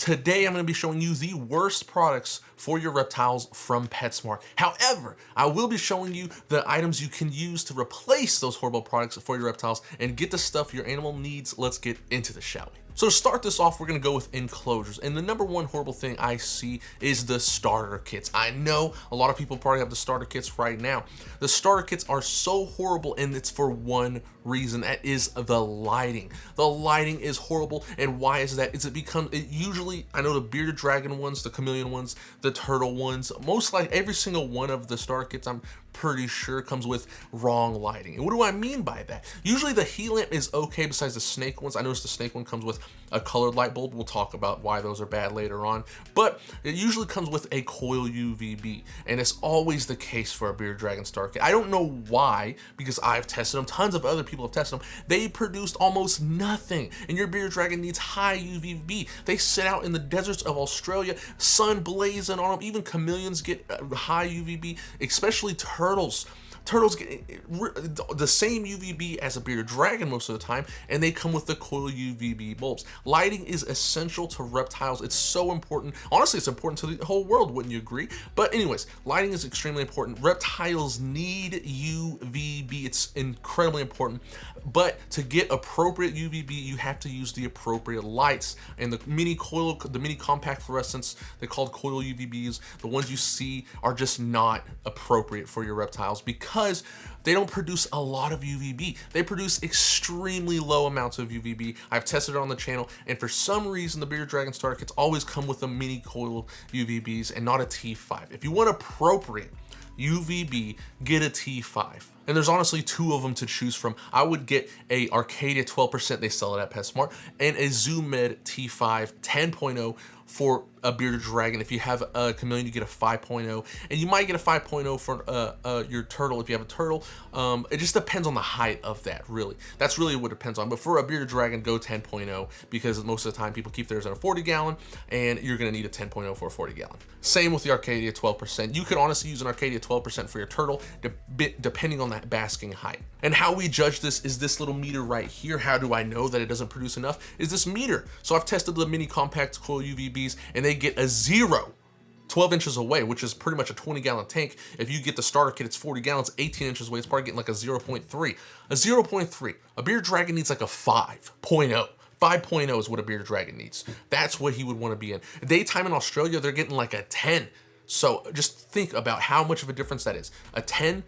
Today, I'm going to be showing you the worst products for your reptiles from Petsmart. However, I will be showing you the items you can use to replace those horrible products for your reptiles and get the stuff your animal needs. Let's get into this, shall we? So to start this off, we're going to go with enclosures. And the number one horrible thing I see is the starter kits. I know a lot of people probably have the starter kits right now. The starter kits are so horrible, and it's for one reason. That is the lighting. The lighting is horrible. And why is that? It usually, I know the bearded dragon ones, the chameleon ones, the turtle ones, most like every single one of the starter kits, I'm pretty sure comes with wrong lighting. And what do I mean by that? Usually the heat lamp is okay besides the snake ones. I noticed the snake one comes with a colored light bulb. We'll talk about why those are bad later on, but it usually comes with a coil UVB, and it's always the case for a bearded dragon starter kit. I don't know why, because I've tested them, tons of other people have tested them. They produced almost nothing, and your bearded dragon needs high UVB. They sit out in the deserts of Australia, sun blazing on them. Even chameleons get high UVB, especially turtles. Turtles get the same UVB as a bearded dragon most of the time, and they come with the coil UVB bulbs. Lighting is essential to reptiles. It's so important. Honestly, it's important to the whole world, wouldn't you agree? But anyways, lighting is extremely important. Reptiles need UVB. It's incredibly important. But to get appropriate UVB, you have to use the appropriate lights. And the mini compact fluorescents, they're called coil UVBs. The ones you see are just not appropriate for your reptiles because they don't produce a lot of UVB. They produce extremely low amounts of UVB. I've tested it on the channel, and for some reason, the bearded dragon starter kits always come with the mini coil UVBs and not a T5. If you want appropriate UVB, get a T5. And there's honestly two of them to choose from. I would get a Arcadia 12%, they sell it at Petsmart, and a ZooMed T5 10.0 for a bearded dragon. If you have a chameleon, you get a 5.0, and you might get a 5.0 for your turtle if you have a turtle. It just depends on the height of that, really. That's really what it depends on. But for a bearded dragon, go 10.0, because most of the time people keep theirs in a 40 gallon, and you're gonna need a 10.0 for a 40 gallon. Same with the Arcadia 12%. You could honestly use an Arcadia 12% for your turtle, depending on that basking height. And how we judge this is this little meter right here. How do I know that it doesn't produce enough? Is this meter. So I've tested the mini compact coil UVBs, and they get a 0 12 inches away, which is pretty much a 20-gallon tank. If you get the starter kit, it's 40 gallons, 18 inches away. It's probably getting like a 0.3. A 0.3. A bearded dragon needs like a 5.0. 5.0 is what a bearded dragon needs. That's what he would want to be in. Daytime in Australia, they're getting like a 10. So just think about how much of a difference that is. A 10,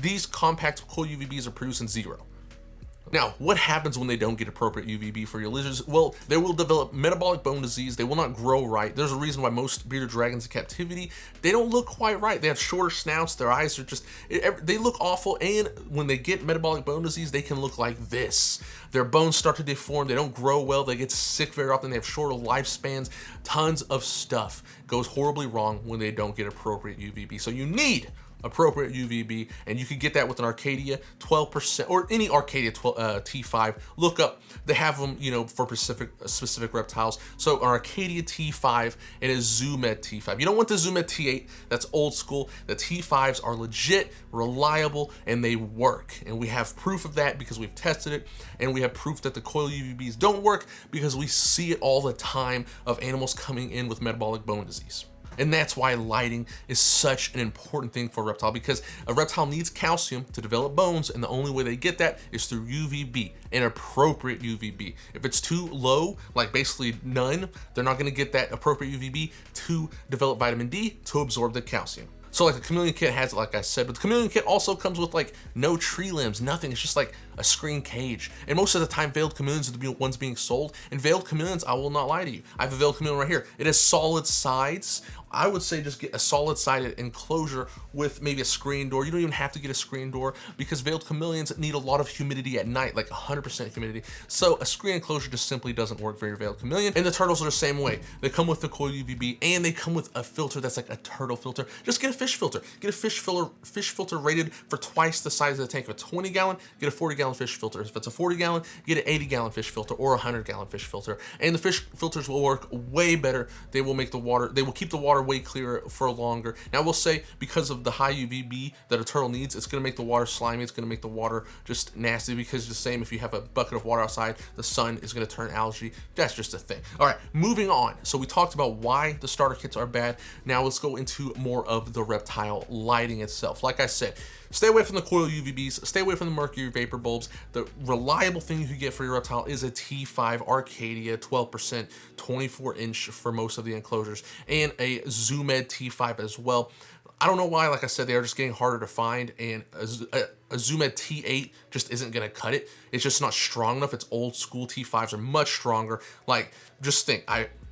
these compact coil UVBs are producing 0. Now, what happens when they don't get appropriate UVB for your lizards? Well, they will develop metabolic bone disease. They will not grow right. There's a reason why most bearded dragons in captivity, they don't look quite right. They have shorter snouts. Their eyes are just, they look awful. And when they get metabolic bone disease, they can look like this. Their bones start to deform. They don't grow well. They get sick very often. They have shorter lifespans. Tons of stuff goes horribly wrong when they don't get appropriate UVB. So you need appropriate UVB, and you can get that with an Arcadia 12% or any Arcadia T5. Look up, they have them, you know, for specific reptiles. So an Arcadia T5 and a ZooMed T5. You don't want the ZooMed T8, that's old school. The T5s are legit, reliable, and they work. And we have proof of that because we've tested it, and we have proof that the coil UVBs don't work because we see it all the time of animals coming in with metabolic bone disease. And that's why lighting is such an important thing for a reptile, because a reptile needs calcium to develop bones, and the only way they get that is through UVB, an appropriate UVB. If it's too low, like basically none, they're not gonna get that appropriate UVB to develop vitamin D to absorb the calcium. So like the chameleon kit has it, like I said, but the chameleon kit also comes with like no tree limbs, nothing. It's just like a screen cage. And most of the time, veiled chameleons are the ones being sold. And veiled chameleons, I will not lie to you, I have a veiled chameleon right here. It has solid sides. I would say just get a solid sided enclosure with maybe a screen door. You don't even have to get a screen door because veiled chameleons need a lot of humidity at night, like 100% humidity. So a screen enclosure just simply doesn't work for your veiled chameleon. And the turtles are the same way. They come with the coil UVB, and they come with a filter that's like a turtle filter. Just get a fish fish filter. Get a fish filter rated for twice the size of the tank. If it's a 20 gallon, get a 40 gallon fish filter. If it's a 40 gallon, get an 80 gallon fish filter or a 100 gallon fish filter. And the fish filters will work way better. They will keep the water way clearer for longer. Now, we'll say because of the high UVB that a turtle needs, it's gonna make the water slimy. It's gonna make the water just nasty, because the same, if you have a bucket of water outside, the sun is gonna turn algae. That's just a thing. All right, moving on. So we talked about why the starter kits are bad. Now let's go into more of the Reptile lighting itself. Like I said, stay away from the coil UVBs, stay away from the mercury vapor bulbs. The reliable thing you can get for your Reptile is a T5 Arcadia 12%, 24-inch for most of the enclosures, and a Zoomed T5 as well. I don't know why, like I said, they are just getting harder to find, and a Zoomed T8 just isn't gonna cut it. It's just not strong enough. Its old school T5s are much stronger. Like, just think,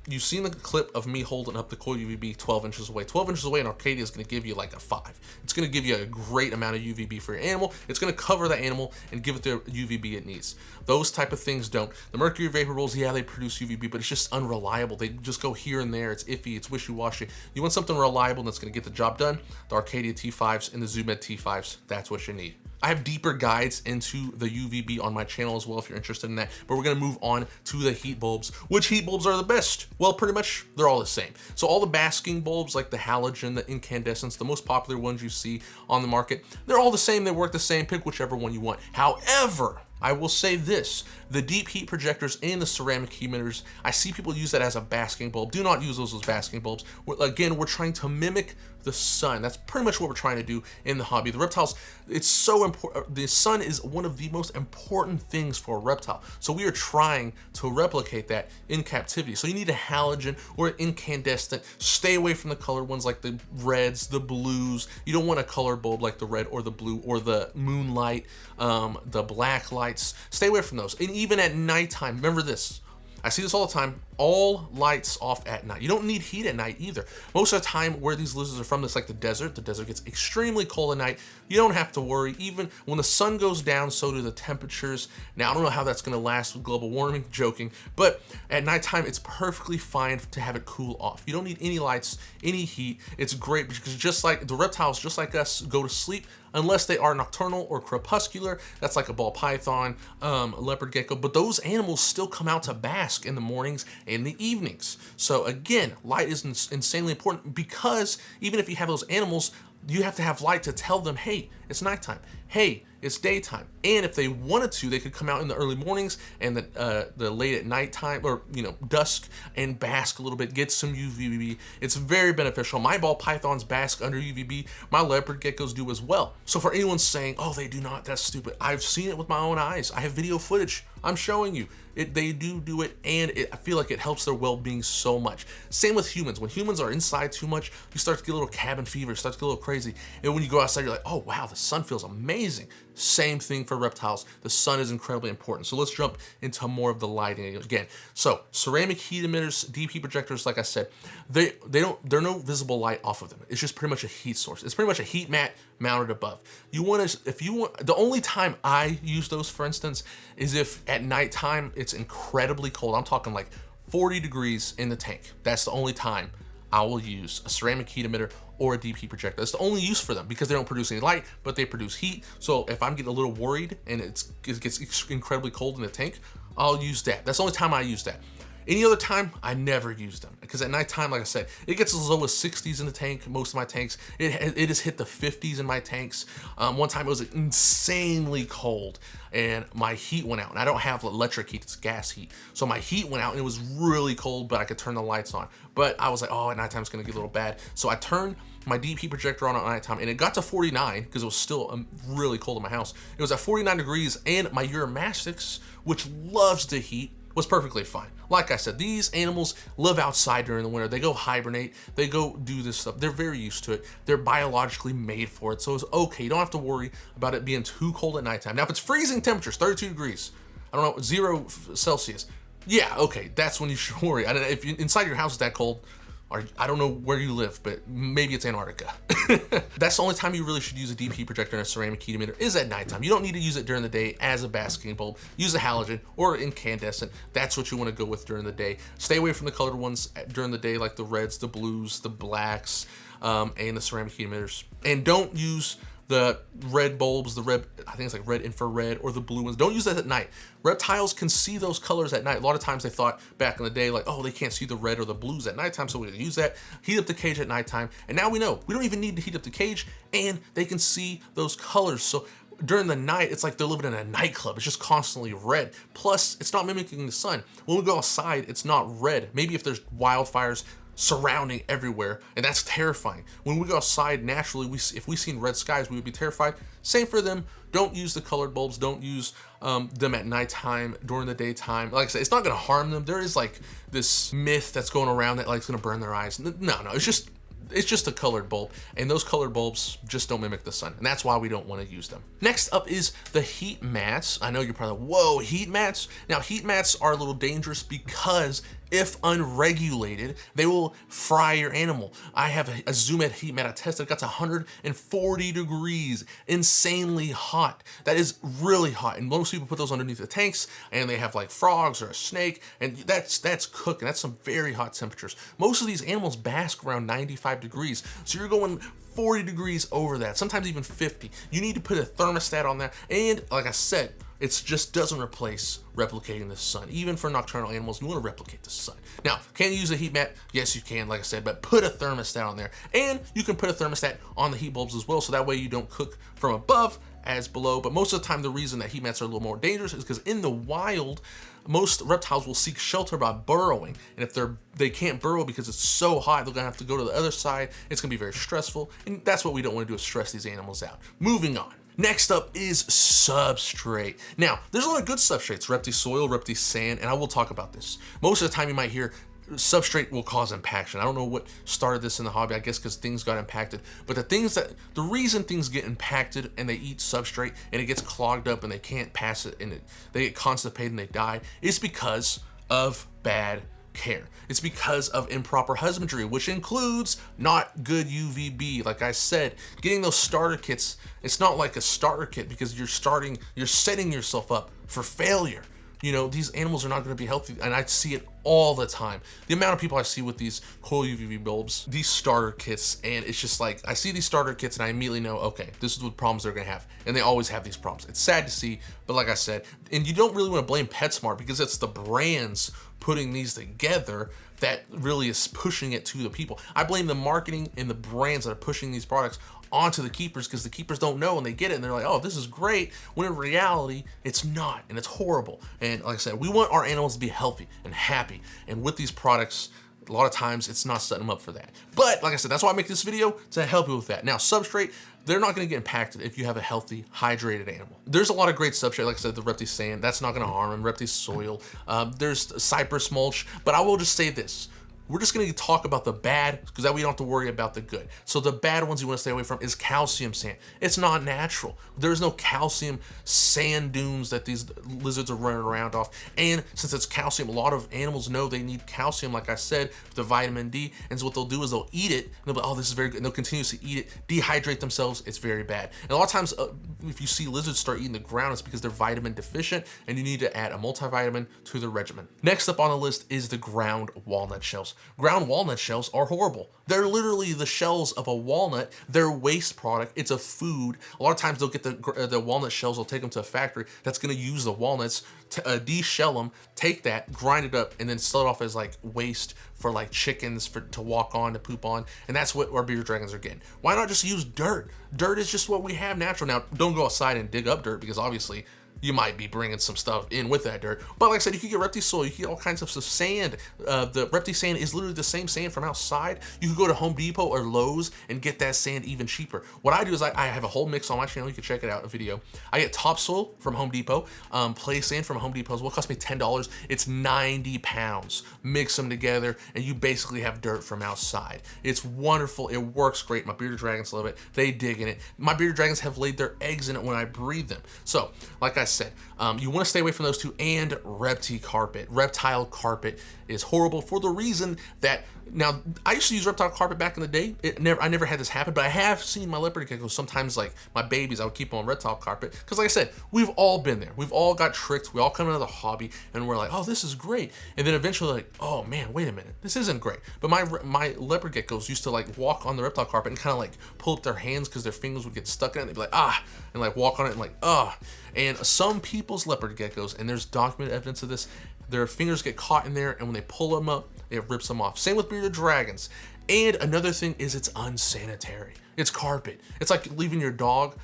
you've seen the clip of me holding up the coil UVB 12 inches away. 12 inches away, an Arcadia is going to give you like a 5. It's going to give you a great amount of UVB for your animal. It's going to cover the animal and give it the UVB it needs. Those type of things don't. The mercury vapor bulbs, yeah, they produce UVB, but it's just unreliable. They just go here and there. It's iffy. It's wishy-washy. You want something reliable that's going to get the job done? The Arcadia T5s and the Zoomed T5s, that's what you need. I have deeper guides into the UVB on my channel as well if you're interested in that, but we're gonna move on to the heat bulbs. Which heat bulbs are the best? Well, pretty much they're all the same. So all the basking bulbs, like the halogen, the incandescents, the most popular ones you see on the market, they're all the same, they work the same, pick whichever one you want. However, I will say this, the deep heat projectors and the ceramic heat emitters, I see people use that as a basking bulb. Do not use those as basking bulbs. Again, we're trying to mimic the sun. That's pretty much what we're trying to do in the hobby. The reptiles, it's so important. The sun is one of the most important things for a reptile. So we are trying to replicate that in captivity. So you need a halogen or an incandescent. Stay away from the colored ones like the reds, the blues. You don't want a colored bulb like the red or the blue or the moonlight, the black lights. Stay away from those. And even at nighttime, remember this. I see this all the time, all lights off at night. You don't need heat at night either. Most of the time where these lizards are from, it's like the desert gets extremely cold at night. You don't have to worry. Even when the sun goes down, so do the temperatures. Now, I don't know how that's gonna last with global warming, joking, but at nighttime, it's perfectly fine to have it cool off. You don't need any lights, any heat. It's great because just like the reptiles, just like us, go to sleep unless they are nocturnal or crepuscular. That's like a ball python, leopard gecko, but those animals still come out to bask in the mornings and the evenings. So again, light is insanely important because even if you have those animals, you have to have light to tell them, hey, it's nighttime. Hey, it's daytime. And if they wanted to, they could come out in the early mornings and the late at nighttime, or dusk, and bask a little bit, get some UVB. It's very beneficial. My ball pythons bask under UVB. My leopard geckos do as well. So for anyone saying, oh, they do not, that's stupid. I've seen it with my own eyes. I have video footage. I'm showing you. They do it, and I feel like it helps their well-being so much. Same with humans. When humans are inside too much, you start to get a little cabin fever, start to get a little crazy. And when you go outside, you're like, oh wow, the sun feels amazing. Same thing for reptiles. The sun is incredibly important. So let's jump into more of the lighting again. So ceramic heat emitters, deep heat projectors, like I said, there's no visible light off of them. It's just pretty much a heat source. It's pretty much a heat mat mounted above. The only time I use those, for instance, is if at nighttime it's incredibly cold. I'm talking like 40 degrees in the tank. That's the only time I will use a ceramic heat emitter or a deep heat projector. That's the only use for them because they don't produce any light, but they produce heat. So if I'm getting a little worried and it gets incredibly cold in the tank, I'll use that. That's the only time I use that. Any other time, I never use them because at nighttime, like I said, it gets as low as 60s in the tank. Most of my tanks, it has hit the 50s in my tanks. One time it was insanely cold and my heat went out, and I don't have electric heat, it's gas heat. So my heat went out and it was really cold, but I could turn the lights on. But I was like, oh, at nighttime it's gonna get a little bad. So I turned my deep heat projector on at nighttime, and it got to 49 because it was still really cold in my house. It was at 49 degrees, and my Uromastix, which loves the heat, was perfectly fine. Like I said, these animals live outside during the winter. They go hibernate, they go do this stuff. They're very used to it. They're biologically made for it. So it's okay. You don't have to worry about it being too cold at nighttime. Now, if it's freezing temperatures, 32 degrees, I don't know, 0 Celsius. Yeah, okay, that's when you should worry. I don't know, if inside your house is that cold, or I don't know where you live, but maybe it's Antarctica. That's the only time you really should use a deep heat projector and a ceramic heat emitter is at nighttime. You don't need to use it during the day as a basking bulb. Use a halogen or incandescent. That's what you want to go with during the day. Stay away from the colored ones during the day, like the reds, the blues, the blacks, and the ceramic heat emitters. And don't use the red bulbs, the red, I think it's like red infrared, or the blue ones. Don't use that at night. Reptiles can see those colors at night. A lot of times they thought back in the day, like, oh, they can't see the red or the blues at nighttime, so we can use that, heat up the cage at nighttime. And now we know, we don't even need to heat up the cage, and they can see those colors. So during the night, it's like they're living in a nightclub. It's just constantly red. Plus, it's not mimicking the sun. When we go outside, it's not red. Maybe if there's wildfires surrounding everywhere, and that's terrifying. When we go outside naturally, if we seen red skies, we would be terrified. Same for them. Don't use the colored bulbs. Don't use them at nighttime, during the daytime. Like I said, it's not going to harm them. There is like this myth that's going around that like it's going to burn their eyes. No, it's just a colored bulb, and those colored bulbs just don't mimic the sun, and that's why we don't want to use them. Next up is the heat mats. I know you're probably like, whoa, heat mats? Now, heat mats are a little dangerous because if unregulated, they will fry your animal. I have a Zoom Ed heat mat I tested. It got to 140 degrees, insanely hot. That is really hot, and most people put those underneath the tanks, and they have like frogs or a snake, and that's cooking. That's some very hot temperatures. Most of these animals bask around 95 degrees, so you're going 40 degrees over that, sometimes even 50. You need to put a thermostat on that, and like I said, it just doesn't replace replicating the sun. Even for nocturnal animals, you want to replicate the sun. Now, can you use a heat mat? Yes, you can, like I said, but put a thermostat on there. And you can put a thermostat on the heat bulbs as well, so that way you don't cook from above as below. But most of the time, the reason that heat mats are a little more dangerous is because in the wild, most reptiles will seek shelter by burrowing. And if they can't burrow because it's so hot, they're gonna have to go to the other side. It's gonna be very stressful. And that's what we don't want to do, is stress these animals out. Moving on. Next up is substrate. Now, there's a lot of good substrates, Reptile soil, Reptile sand, and I will talk about this. Most of the time you might hear substrate will cause impaction. I don't know what started this in the hobby, I guess because things got impacted, but the reason things get impacted and they eat substrate and it gets clogged up and they can't pass it and they get constipated and they die is because of bad care. It's because of improper husbandry, which includes not good UVB. Like I said, getting those starter kits, it's not like a starter kit because you're setting yourself up for failure. You know, these animals are not going to be healthy, and I see it all the time. The amount of people I see with these coil UVB bulbs, these starter kits, and it's just like, I see these starter kits and I immediately know, okay, this is what problems they're going to have, and they always have these problems. It's sad to see, but like I said, and you don't really want to blame Petsmart because it's the brands putting these together that really is pushing it to the people. I blame the marketing and the brands that are pushing these products onto the keepers because the keepers don't know and they get it and they're like, oh, this is great, when in reality it's not, and it's horrible. And like I said, we want our animals to be healthy and happy, and with these products a lot of times it's not setting them up for that. But like I said, that's why I make this video, to help you with that. Now, substrate, they're not going to get impacted if you have a healthy, hydrated animal. There's a lot of great substrate, like I said, the Reptile sand, that's not going to harm them, Reptile soil, there's cypress mulch, but I will just say this. We're just gonna talk about the bad because that we don't have to worry about the good. So the bad ones you wanna stay away from is calcium sand. It's not natural. There's no calcium sand dunes that these lizards are running around off. And since it's calcium, a lot of animals know they need calcium, like I said, the vitamin D. And so what they'll do is they'll eat it, and they'll be like, oh, this is very good. And they'll continuously eat it, dehydrate themselves, it's very bad. And a lot of times, if you see lizards start eating the ground, it's because they're vitamin deficient, and you need to add a multivitamin to the regimen. Next up on the list is the ground walnut shells. Ground walnut shells are horrible. They're literally the shells of a walnut. They're waste product. It's a food. A lot of times they'll get the walnut shells, they'll take them to a factory that's gonna use the walnuts, to de-shell them, take that, grind it up, and then sell it off as like waste for like chickens to walk on, to poop on, and that's what our bearded dragons are getting. Why not just use dirt? Dirt is just what we have natural. Now, don't go outside and dig up dirt because obviously you might be bringing some stuff in with that dirt. But like I said, you can get Reptile soil, you can get all kinds of sand. The Reptile sand is literally the same sand from outside. You can go to Home Depot or Lowe's and get that sand even cheaper. What I do is I have a whole mix on my channel. You can check it out, a video. I get topsoil from Home Depot, play sand from Home Depot as well. It costs me $10. It's 90 pounds. Mix them together and you basically have dirt from outside. It's wonderful. It works great. My bearded dragons love it. They dig in it. My bearded dragons have laid their eggs in it when I breed them. So, like I said, you want to stay away from those two, and reptile carpet is horrible for the reason that, now I used to use reptile carpet back in the day. I never had this happen, but I have seen my leopard geckos sometimes, like my babies, I would keep them on reptile carpet because, like I said, we've all been there. We've all got tricked. We all come into the hobby and we're like, oh, this is great, and then eventually like, oh man, wait a minute, this isn't great. But my leopard geckos used to like walk on the reptile carpet and kind of like pull up their hands because their fingers would get stuck in it. They'd be like, ah, and like walk on it and like, ah. And some people's leopard geckos, and there's documented evidence of this, their fingers get caught in there, and when they pull them up, it rips them off. Same with bearded dragons. And another thing is it's unsanitary. It's carpet. It's like leaving your dog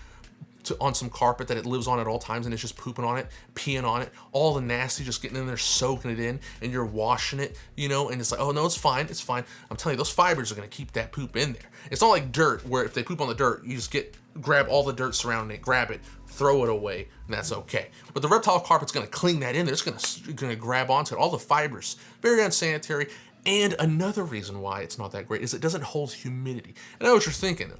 on some carpet that it lives on at all times, and it's just pooping on it, peeing on it, all the nasty just getting in there, soaking it in, and you're washing it, you know, and it's like, oh no, it's fine, it's fine. I'm telling you, those fibers are gonna keep that poop in there. It's not like dirt, where if they poop on the dirt, you just grab all the dirt surrounding it, grab it, throw it away, and that's okay. But the reptile carpet's gonna cling that in there. It's gonna grab onto it, all the fibers. Very unsanitary. And another reason why it's not that great is it doesn't hold humidity. And I know what you're thinking.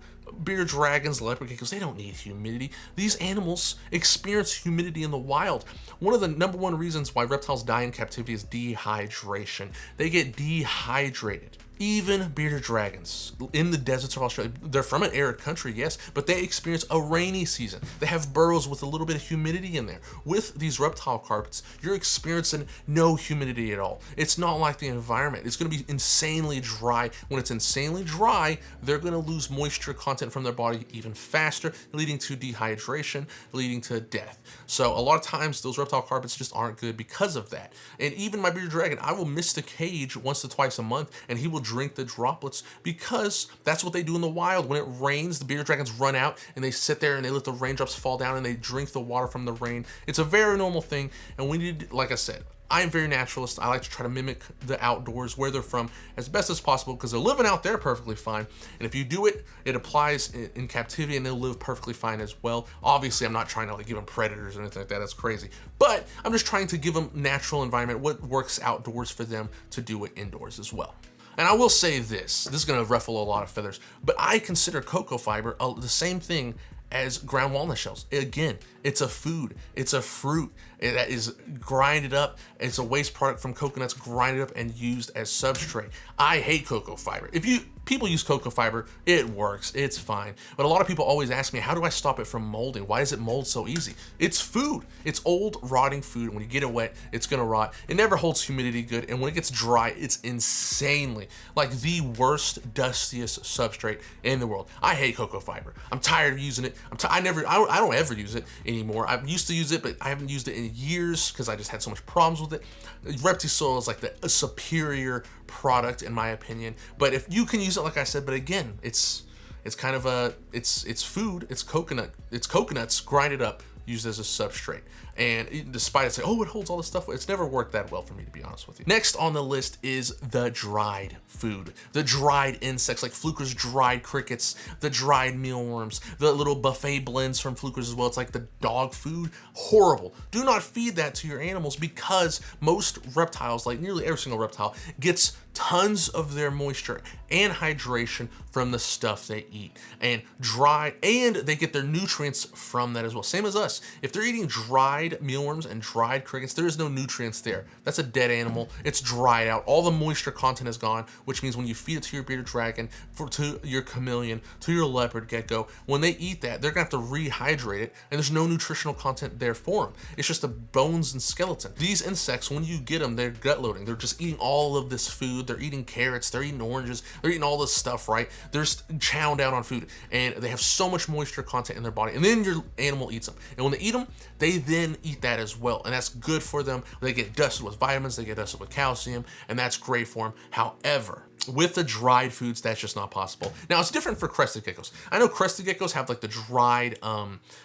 Bearded dragons, leopard geckos, they don't need humidity. These animals experience humidity in the wild. One of the #1 reasons why reptiles die in captivity is dehydration. They get dehydrated. Even bearded dragons in the deserts of Australia, they're from an arid country, yes, but they experience a rainy season. They have burrows with a little bit of humidity in there. With these reptile carpets, you're experiencing no humidity at all. It's not like the environment. It's going to be insanely dry. When it's insanely dry, they're going to lose moisture content from their body even faster, leading to dehydration, leading to death. So a lot of times those reptile carpets just aren't good because of that. And even my bearded dragon, I will miss the cage once to twice a month, and he will drink the droplets because that's what they do in the wild. When it rains, the bearded dragons run out and they sit there and they let the raindrops fall down and they drink the water from the rain. It's a very normal thing, and we need, like I said, I am very naturalist. I like to try to mimic the outdoors where they're from as best as possible because they're living out there perfectly fine. And if you do it, it applies in captivity and they'll live perfectly fine as well. Obviously, I'm not trying to like give them predators or anything like that. That's crazy. But I'm just trying to give them natural environment, what works outdoors for them to do it indoors as well. And I will say this is going to ruffle a lot of feathers, but I consider cocoa fiber the same thing as ground walnut shells. Again, it's a food, it's a fruit that is grinded up. It's a waste product from coconuts grinded up and used as substrate. I hate cocoa fiber. If people use cocoa fiber, it works, it's fine. But a lot of people always ask me, how do I stop it from molding? Why does it mold so easy? It's food. It's old rotting food. When you get it wet, it's gonna rot. It never holds humidity good, and when it gets dry, it's insanely like the worst, dustiest substrate in the world. I hate cocoa fiber. I'm tired of using it. I don't ever use it anymore. I used to use it, but I haven't used it in years because I just had so much problems with it. Reptile is like a superior product in my opinion. But if you can use it, like I said, but again, it's kind of it's food. It's coconuts grinded up, used as a substrate. And despite it saying, oh, it holds all this stuff, it's never worked that well for me, to be honest with you. Next on the list is the dried food. The dried insects, like Fluker's dried crickets, the dried mealworms, the little buffet blends from Fluker's as well. It's like the dog food. Horrible. Do not feed that to your animals because most reptiles, like nearly every single reptile, gets tons of their moisture and hydration from the stuff they eat, and they get their nutrients from that as well. Same as us. If they're eating dried mealworms and dried crickets, there is no nutrients there. That's a dead animal. It's dried out. All the moisture content is gone, which means when you feed it to your bearded dragon, to your chameleon, to your leopard gecko, when they eat that, they're gonna have to rehydrate it, and there's no nutritional content there for them. It's just the bones and skeleton. These insects, when you get them, they're gut loading. They're just eating all of this food. They're eating carrots, they're eating oranges, they're eating all this stuff, right? They're just chowing down on food, and they have so much moisture content in their body, and then your animal eats them. And when they eat them, they then eat that as well, and that's good for them. They get dusted with vitamins, they get dusted with calcium, and that's great for them. However, with the dried foods, that's just not possible. Now, it's different for crested geckos. I know crested geckos have like the dried,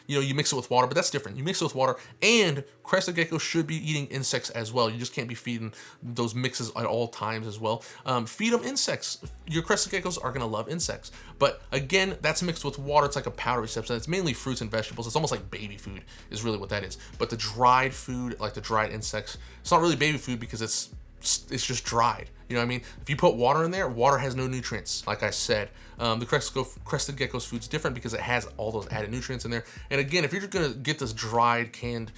you mix it with water, but that's different. You mix it with water, and crested geckos should be eating insects as well. You just can't be feeding those mixes at all times as well. Feed them insects. Your crested geckos are gonna love insects. But again, that's mixed with water. It's like a powdery substance. It's mainly fruits and vegetables. It's almost like baby food is really what that is. But the dried food, like the dried insects, it's not really baby food because it's it's just dried. You know what I mean? If you put water in there, water has no nutrients, like I said. The crested gecko's food's different because it has all those added nutrients in there. And again, if you're just gonna get this dried, canned,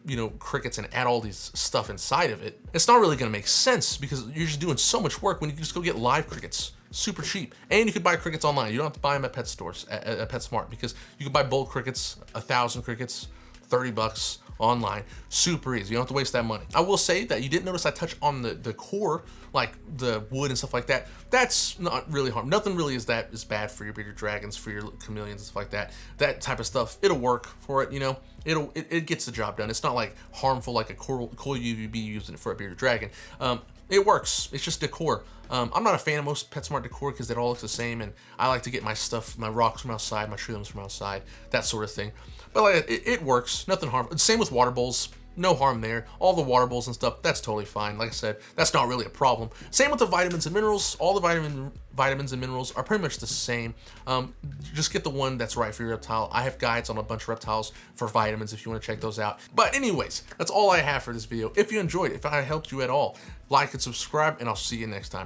you know, crickets and add all these stuff inside of it, it's not really gonna make sense because you're just doing so much work when you can just go get live crickets. Super cheap. And you can buy crickets online. You don't have to buy them at pet stores, at Petsmart, because you can buy bulk crickets, 1,000 crickets, 30 bucks online. Super easy. You don't have to waste that money. I will say that you didn't notice I touched on the core, like the wood and stuff like that. That's not really harm. Nothing really is bad for your bearded dragons, for your chameleons and stuff like that. That type of stuff, it'll work for it, you know. It gets the job done. It's not like harmful like a coral UVB using it for a bearded dragon. It works. It's just decor. I'm not a fan of most PetSmart decor because it all looks the same, and I like to get my stuff, my rocks from outside, my tree limbs from outside, that sort of thing. But like, it works. Nothing harmful. Same with water bowls. No harm there. All the water bowls and stuff, that's totally fine. Like I said, that's not really a problem. Same with the vitamins and minerals. All the vitamins and minerals are pretty much the same. Just get the one that's right for your reptile. I have guides on a bunch of reptiles for vitamins if you want to check those out. But anyways, that's all I have for this video. If you enjoyed it, if I helped you at all, like and subscribe, and I'll see you next time.